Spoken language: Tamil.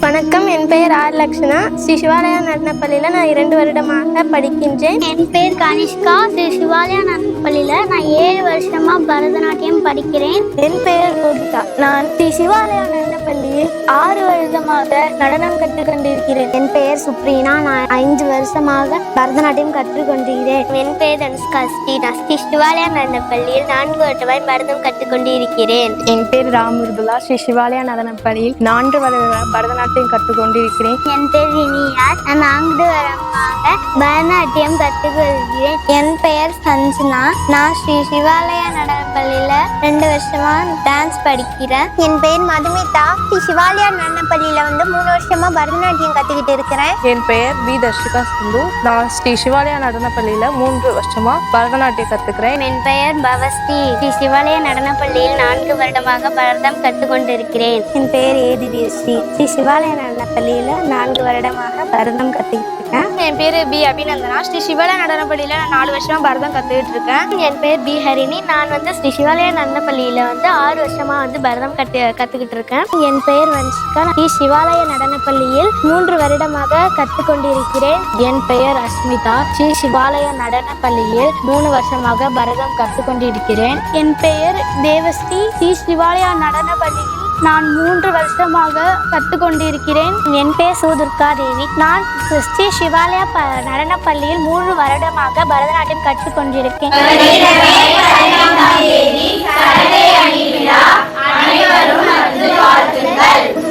வணக்கம், என் பெயர் ஆர் லக்ஷனா. ஸ்ரீ சிவாலயா நடனப்பள்ளியில் நான் 2 வருடமாக படிக்கின்றேன். என் பேர் கனிஷ்கா. ஸ்ரீ சிவாலயா நடனப்பள்ளியில் நான் 7 வருஷமா பரதநாட்டியம் படிக்கிறேன். என் பெயர் கோபிகா. நான் ஸ்ரீ சிவாலயா நடனப்பள்ளியில் 6 வருடமாக நடனம் கற்றுக்கொண்டிருக்கிறேன். என் பெயர் சுப்ரீனா. நான் 5 வருஷமாக பரதநாட்டியம் கற்றுக்கொண்டிருக்கிறேன். என் பெயர் தனுஷ்கா. நான் ஸ்ரீ சிவாலயா நடனப்பள்ளியில் 4 வருடமாய் பரதம் கற்றுக்கொண்டிருக்கிறேன். என் பேர் ராமுருதுலா. ஸ்ரீ சிவாலயா நடனப்பள்ளியில் 4 வருட பரதநாட்டியம் கற்றுக்கொண்டிருக்கிறேன். என் பேர் வினியா. நான் 4 வருடமாக பரதநாட்டியம் கற்றுக்கொள்கிறேன். என் பெயர் சஞ்சனா. நான் ஸ்ரீ சிவாலயா நடனப்பள்ளியில் 2 வருஷமா டான்ஸ் படிக்கிறேன். என் பெயர் மதுமிதா. ஸ்ரீ சிவாலயா நடனப்பள்ளியில் 3 வருஷமா பரதநாட்டியம் கற்றுக்கிட்டு இருக்கிறேன். என் பெயர் பி தர்ஷிகா சிந்து. நான் ஸ்ரீ சிவாலயா நடனப்பள்ளியில் 3 வருஷமா பரதநாட்டியம் கற்றுக்கிறேன். என் பெயர் பவஸ்ரீ. ஸ்ரீ சிவாலயா நடனப்பள்ளியில் 4 வருடமாக பரதம் கற்றுக்கொண்டிருக்கிறேன். என் பெயர் ஏதிஸ்ரீ. ஸ்ரீ சிவாலயா நடனப்பள்ளியில் 4 வருடமாக பரதம் கற்றுக்கிட்டு இருக்கேன். என் பேர் பி அபிநந்தனா. ஸ்ரீ சிவாலயா நடனப்பள்ளியில் நான் 4 வருஷமா பரதம் கற்றுக்கிட்டு இருக்கேன். என் பேர் பி ஹரிணி. நான் ஸ்ரீ சிவாலயா நடனப்பள்ளியில் 6 வருஷமா பரதம் கற்றுக்கிட்டு இருக்கேன். என் பெயர் வன்ஷிகா. ஸ்ரீ சிவாலய நடனப்பள்ளியில் 3 வருடமாக கற்றுக்கொண்டிருக்கிறேன். என் பெயர் அஸ்மிதா. ஸ்ரீ சிவாலயா நடனப்பள்ளியில் 3 வருஷமாக பரதம் கற்றுக்கொண்டிருக்கிறேன். என் பெயர் தேவஸ்ரீ. ஸ்ரீ சிவாலயா நடனப்பள்ளியில் நான் 3 வருஷமாக கற்றுக்கொண்டிருக்கிறேன். என் பேர் சுதுர்கா தேவி. நான் ஸ்ரீ சிவாலயா நடனப்பள்ளியில் 3 வருடமாக பரதநாட்டியம் கற்றுக்கொண்டிருக்கேன். அனைவரும் வாழ்த்துங்கள்.